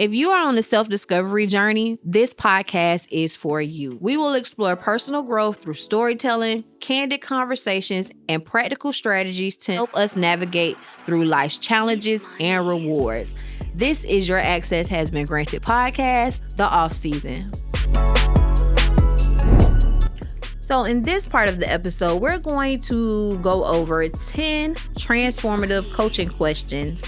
If you are on a self-discovery journey, this podcast is for you. We will explore personal growth through storytelling, candid conversations, and practical strategies to help us navigate through life's challenges and rewards. This is your Access Has Been Granted podcast, the off season. So in this part of the episode, we're going to go over 10 transformative coaching questions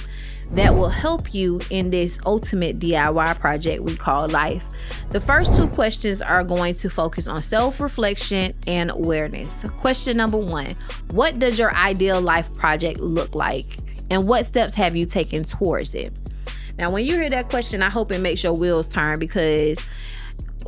that will help you in this ultimate DIY project we call life. The first two questions are going to focus on self-reflection and awareness. Question number 1, what does your ideal life project look like? And what steps have you taken towards it? Now, when you hear that question, I hope it makes your wheels turn, because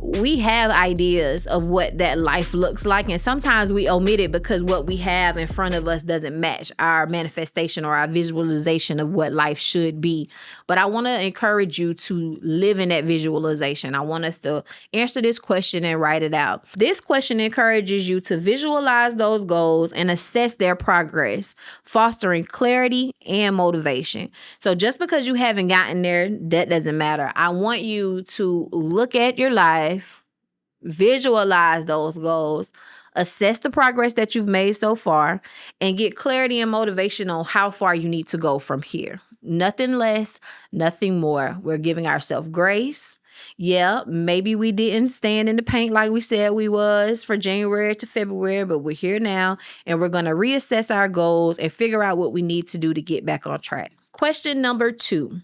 we have ideas of what that life looks like, and sometimes we omit it because what we have in front of us doesn't match our manifestation or our visualization of what life should be. But I want to encourage you to live in that visualization. I want us to answer this question and write it out. This question encourages you to visualize those goals and assess their progress, fostering clarity and motivation. So just because you haven't gotten there, that doesn't matter. I want you to look at your life, visualize those goals, assess the progress that you've made so far, and get clarity and motivation on how far you need to go from here. Nothing less, nothing more. We're giving ourselves grace. Yeah, maybe we didn't stand in the paint like we said we was for January to February, but we're here now, and we're going to reassess our goals and figure out what we need to do to get back on track. Question number 2.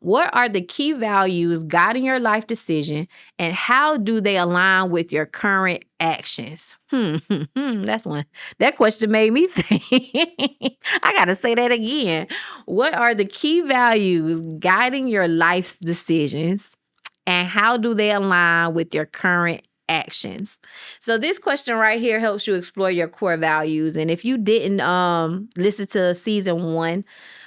What are the key values guiding your life decision, and how do they align with your current actions? That's one. That question made me think. I got to say that again. What are the key values guiding your life's decisions, and how do they align with your current actions? So this question right here helps you explore your core values. And if you didn't listen to season 1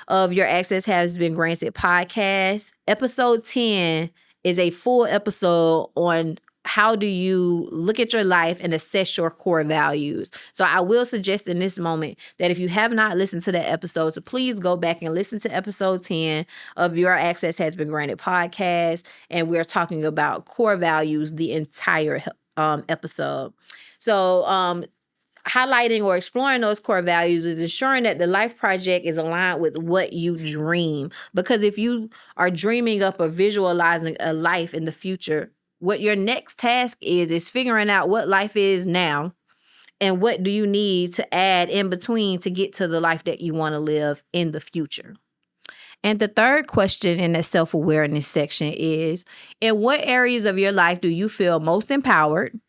of Your Access Has Been Granted podcast, episode 10 is a full episode on how do you look at your life and assess your core values. So I will suggest in this moment that if you have not listened to that episode, so please go back and listen to episode 10 of Your Access Has Been Granted podcast. And we're talking about core values the entire episode. So highlighting or exploring those core values is ensuring that the life project is aligned with what you dream. Because if you are dreaming up or visualizing a life in the future, what your next task is figuring out what life is now and what do you need to add in between to get to the life that you want to live in the future. And the third question in the self-awareness section is, in what areas of your life do you feel most empowered?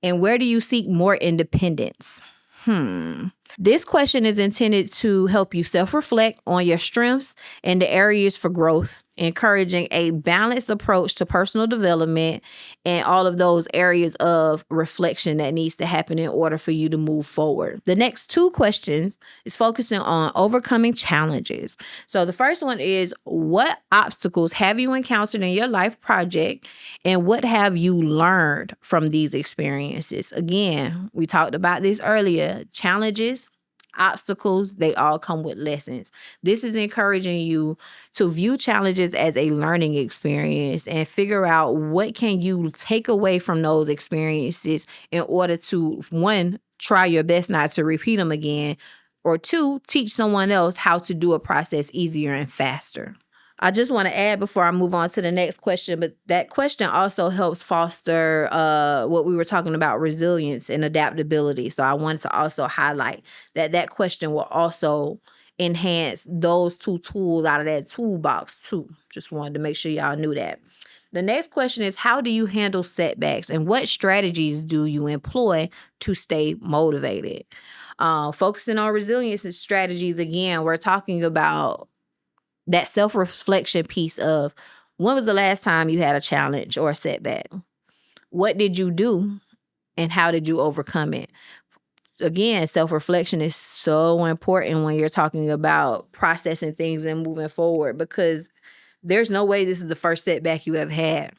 And where do you seek more independence? This question is intended to help you self-reflect on your strengths and the areas for growth, encouraging a balanced approach to personal development and all of those areas of reflection that needs to happen in order for you to move forward. The next 2 questions is focusing on overcoming challenges. So the first one is, what obstacles have you encountered in your life project, and what have you learned from these experiences? Again, we talked about this earlier. Challenges, obstacles, they all come with lessons. This is encouraging you to view challenges as a learning experience and figure out what can you take away from those experiences in order to, 1, try your best not to repeat them again, or 2, teach someone else how to do a process easier and faster. I just want to add before I move on to the next question, but that question also helps foster what we were talking about, resilience and adaptability. So I wanted to also highlight that question will also enhance those 2 tools out of that toolbox too. Just wanted to make sure y'all knew that. The next question is, how do you handle setbacks, and what strategies do you employ to stay motivated? Focusing on resilience and strategies, again, we're talking about that self-reflection piece of, when was the last time you had a challenge or a setback? What did you do, and how did you overcome it? Again, self-reflection is so important when you're talking about processing things and moving forward, because there's no way this is the first setback you ever had.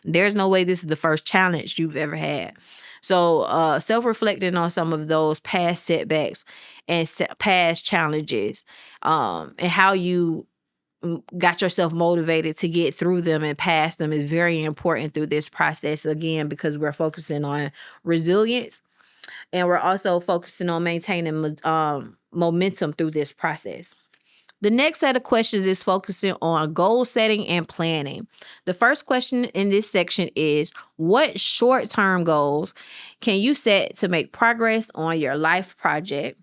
There's no way this is the first challenge you've ever had. So self-reflecting on some of those past setbacks and past challenges, and how you got yourself motivated to get through them and pass them is very important through this process, again, because we're focusing on resilience, and we're also focusing on maintaining momentum through this process. The next set of questions is focusing on goal setting and planning. The first question in this section is, what short-term goals can you set to make progress on your life project?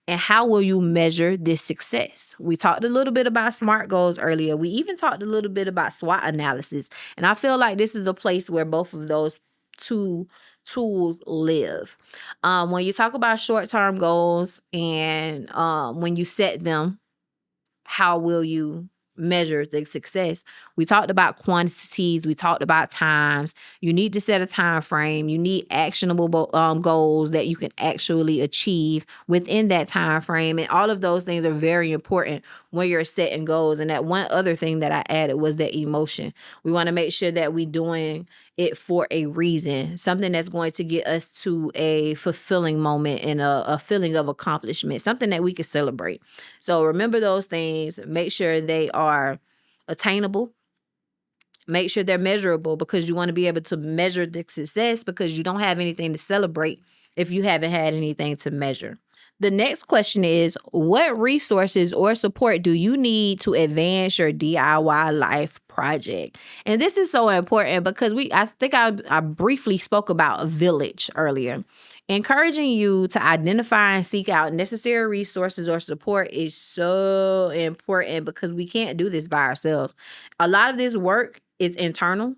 And how will you measure this success? We talked a little bit about SMART goals earlier. We even talked a little bit about SWOT analysis. And I feel like this is a place where both of those two tools live. When you talk about short-term goals and when you set them, how will you measure the success? We talked about quantities. We talked about times. You need to set a time frame. You need actionable goals that you can actually achieve within that time frame. And all of those things are very important when you're setting goals. And that one other thing that I added was that emotion. We want to make sure that we're doing it for a reason, something that's going to get us to a fulfilling moment and a feeling of accomplishment, something that we can celebrate. So remember those things. Make sure they are attainable. Make sure they're measurable, because you want to be able to measure the success, because you don't have anything to celebrate if you haven't had anything to measure. The next question is, what resources or support do you need to advance your DIY life project? And this is so important because I think I briefly spoke about a village earlier. Encouraging you to identify and seek out necessary resources or support is so important, because we can't do this by ourselves. A lot of this work is internal.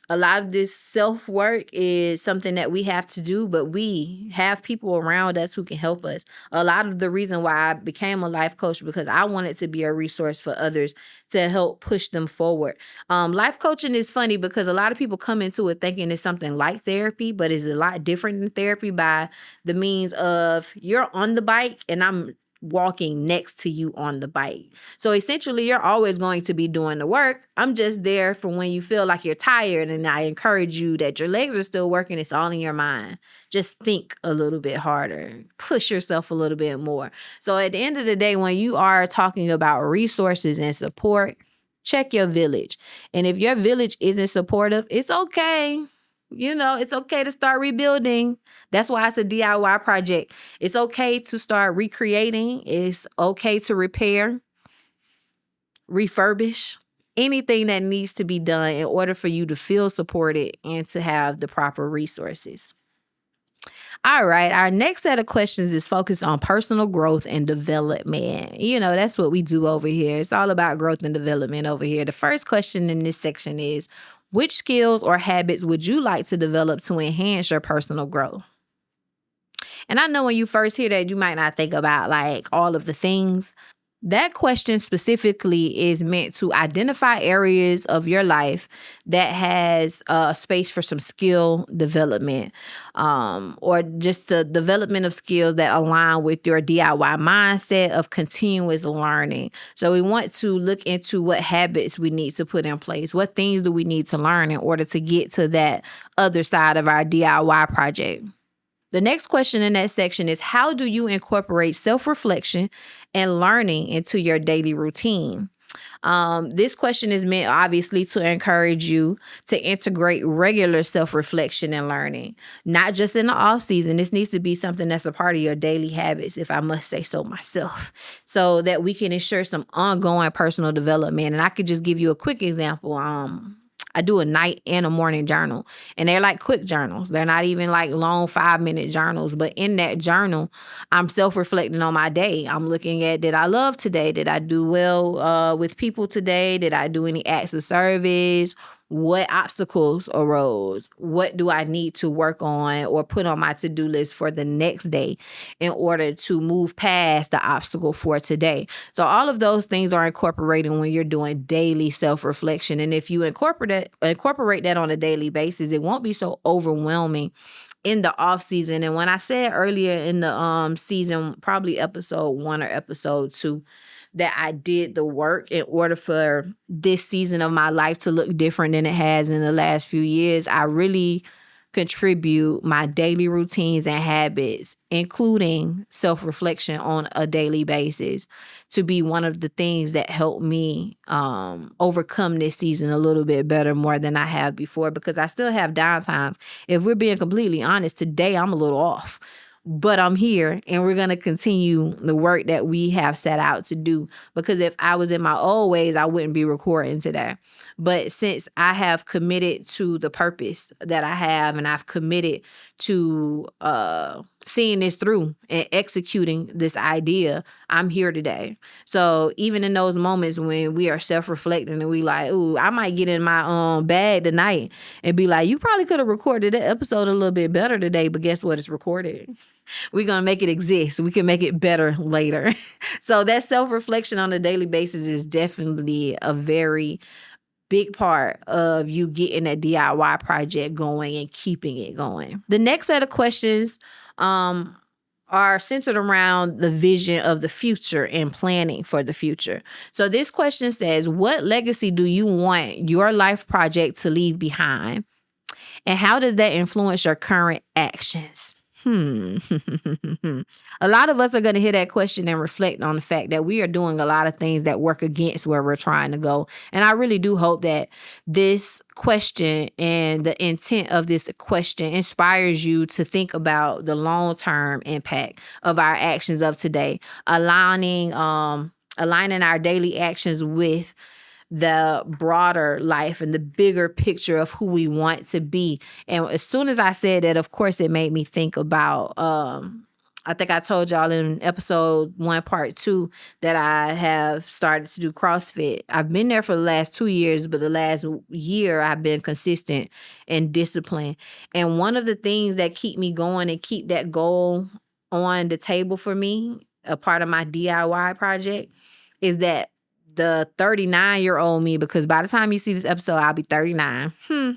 A lot of this self-work is something that we have to do, but we have people around us who can help us. A lot of the reason why I became a life coach, because I wanted to be a resource for others to help push them forward. Life coaching is funny because a lot of people come into it thinking it's something like therapy, but it's a lot different than therapy by the means of you're on the bike and I'm walking next to you on the bike. So essentially, you're always going to be doing the work. I'm just there for when you feel like you're tired, and I encourage you that your legs are still working. It's all in your mind. Just think a little bit harder. Push yourself a little bit more. So at the end of the day, when you are talking about resources and support, check your village. And if your village isn't supportive, it's okay. It's okay to start rebuilding. That's why it's a DIY project. It's okay to start recreating. It's okay to repair, refurbish, anything that needs to be done in order for you to feel supported and to have the proper resources. All right, our next set of questions is focused on personal growth and development. That's what we do over here. It's all about growth and development over here. The first question in this section is, which skills or habits would you like to develop to enhance your personal growth? And I know when you first hear that, you might not think about like all of the things. That question specifically is meant to identify areas of your life that has space for some skill development, or just the development of skills that align with your DIY mindset of continuous learning. So we want to look into what habits we need to put in place. What things do we need to learn in order to get to that other side of our DIY project? The next question in that section is, how do you incorporate self-reflection and learning into your daily routine? This question is meant, obviously, to encourage you to integrate regular self-reflection and learning, not just in the off season. This needs to be something that's a part of your daily habits, if I must say so myself, so that we can ensure some ongoing personal development. And I could just give you a quick example. I do a night and a morning journal, and they're like quick journals. They're not even like long 5-minute journals, but in that journal, I'm self-reflecting on my day. I'm looking at, did I love today? Did I do well with people today? Did I do any acts of service? What obstacles arose? What do I need to work on or put on my to-do list for the next day in order to move past the obstacle for today? So all of those things are incorporated when you're doing daily self-reflection. And if you incorporate that on a daily basis, it won't be so overwhelming in the off season. And when I said earlier in the season, probably episode 1 or episode 2, that I did the work in order for this season of my life to look different than it has in the last few years, I really contribute my daily routines and habits, including self-reflection on a daily basis, to be one of the things that help me overcome this season a little bit better more than I have before, because I still have downtimes. If we're being completely honest, today I'm a little off. But I'm here, and we're going to continue the work that we have set out to do. Because if I was in my old ways, I wouldn't be recording today. But since I have committed to the purpose that I have, and I've committed to seeing this through and executing this idea, I'm here today. So even in those moments when we are self-reflecting and we like, ooh, I might get in my bag tonight and be like, you probably could have recorded that episode a little bit better today, but guess what? It's recorded. We're going to make it exist. We can make it better later. So that self-reflection on a daily basis is definitely a very big part of you getting that DIY project going and keeping it going. The next set of questions are centered around the vision of the future and planning for the future. So this question says, what legacy do you want your life project to leave behind? And how does that influence your current actions? A lot of us are going to hear that question and reflect on the fact that we are doing a lot of things that work against where we're trying to go. And I really do hope that this question and the intent of this question inspires you to think about the long-term impact of our actions of today, aligning our daily actions with the broader life and the bigger picture of who we want to be. And as soon as I said that, of course, it made me think about, I think I told y'all in episode 1, part 2, that I have started to do CrossFit. I've been there for the last 2 years, but the last year I've been consistent and disciplined. And one of the things that keep me going and keep that goal on the table for me, a part of my DIY project, is that the 39-year-old me, because by the time you see this episode, I'll be 39. Who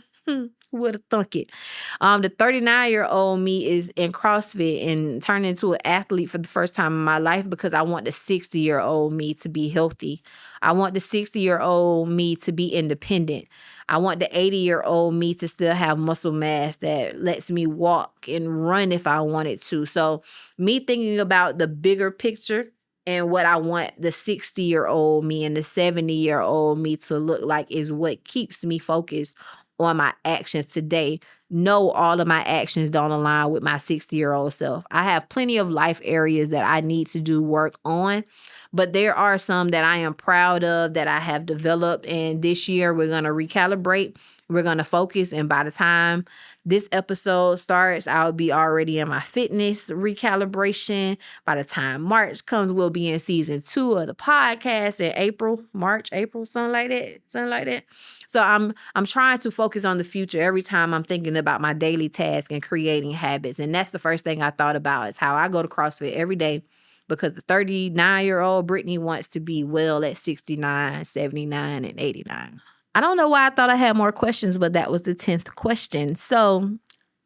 would have thunk it? The 39-year-old me is in CrossFit and turning into an athlete for the first time in my life because I want the 60-year-old me to be healthy. I want the 60-year-old me to be independent. I want the 80-year-old me to still have muscle mass that lets me walk and run if I wanted to. So me thinking about the bigger picture and what I want the 60-year-old me and the 70-year-old me to look like is what keeps me focused on my actions today. No, all of my actions don't align with my 60-year-old self. I have plenty of life areas that I need to do work on, but there are some that I am proud of that I have developed. And this year we're going to recalibrate. We're going to focus. And by the time this episode starts, I'll be already in my fitness recalibration. By the time March comes, we'll be in season 2 of the podcast in March, something like that. So I'm trying to focus on the future every time I'm thinking about my daily task and creating habits. And that's the first thing I thought about is how I go to CrossFit every day, because the 39-year-old Brittany wants to be well at 69, 79, and 89. I don't know why I thought I had more questions, but that was the 10th question. So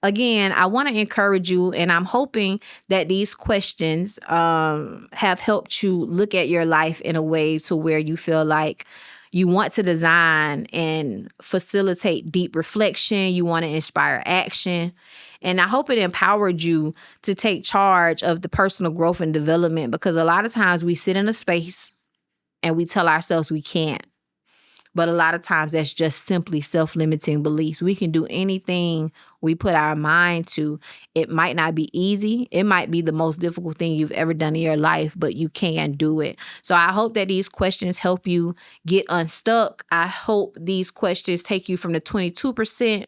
again, I want to encourage you, and I'm hoping that these questions have helped you look at your life in a way to where you feel like you want to design and facilitate deep reflection. You want to inspire action. And I hope it empowered you to take charge of the personal growth and development, because a lot of times we sit in a space and we tell ourselves we can't. But a lot of times that's just simply self-limiting beliefs. We can do anything we put our mind to. It might not be easy. It might be the most difficult thing you've ever done in your life, but you can do it. So I hope that these questions help you get unstuck. I hope these questions take you from the 54%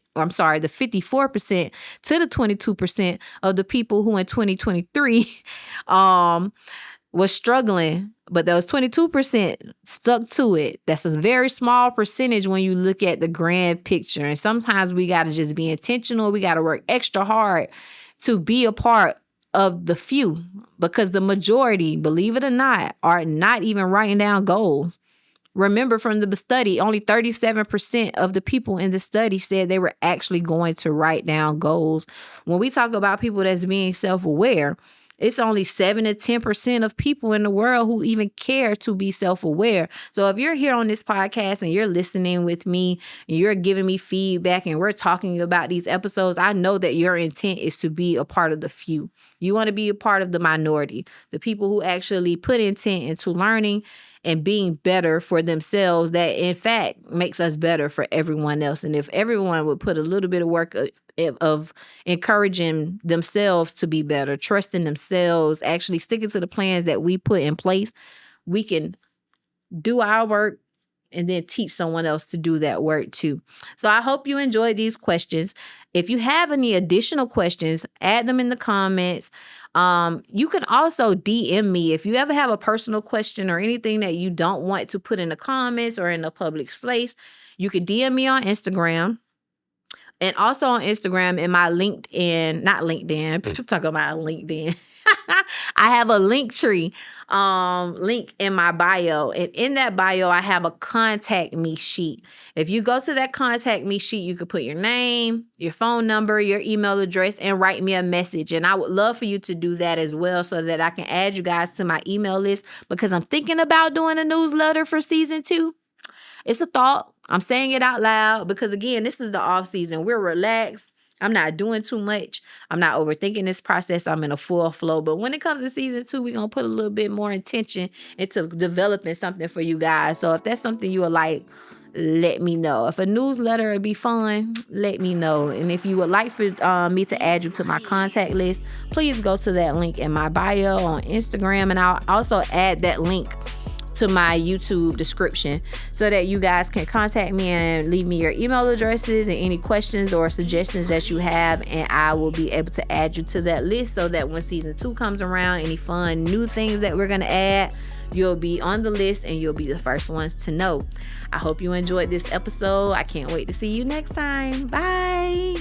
to the 22% of the people who in 2023 was struggling, but those 22% stuck to it. That's a very small percentage when you look at the grand picture. And sometimes we got to just be intentional. We got to work extra hard to be a part of the few, because the majority, believe it or not, are not even writing down goals. Remember from the study, only 37% of the people in the study said they were actually going to write down goals. When we talk about people that's being self-aware, It's only 7 to 10% of people in the world who even care to be self-aware. So if you're here on this podcast and you're listening with me and you're giving me feedback and we're talking about these episodes, I know that your intent is to be a part of the few. You want to be a part of the minority, the people who actually put intent into learning and being better for themselves, that in fact makes us better for everyone else. And if everyone would put a little bit of work of encouraging themselves to be better, trusting themselves, actually sticking to the plans that we put in place, we can do our work and then teach someone else to do that work too. So I hope you enjoyed these questions. If you have any additional questions, add them in the comments. You can also DM me if you ever have a personal question or anything that you don't want to put in the comments or in a public space. You can DM me on Instagram. And also on Instagram in my not LinkedIn, I'm talking about LinkedIn. I have a link tree link in my bio. And in that bio, I have a contact me sheet. If you go to that contact me sheet, you can put your name, your phone number, your email address, and write me a message. And I would love for you to do that as well so that I can add you guys to my email list, because I'm thinking about doing a newsletter for season 2. It's a thought. I'm saying it out loud because, again, this is the off season. We're relaxed. I'm not doing too much. I'm not overthinking this process. I'm in a full flow. But when it comes to season 2, we're going to put a little bit more intention into developing something for you guys. So if that's something you would like, let me know. If a newsletter would be fun, let me know. And if you would like for me to add you to my contact list, please go to that link in my bio on Instagram. And I'll also add that link to my YouTube description so that you guys can contact me and leave me your email addresses and any questions or suggestions that you have, and I will be able to add you to that list so that when season 2 comes around, any fun new things that we're going to add, you'll be on the list and you'll be the first ones to know. I hope you enjoyed this episode. I can't wait to see you next time. Bye.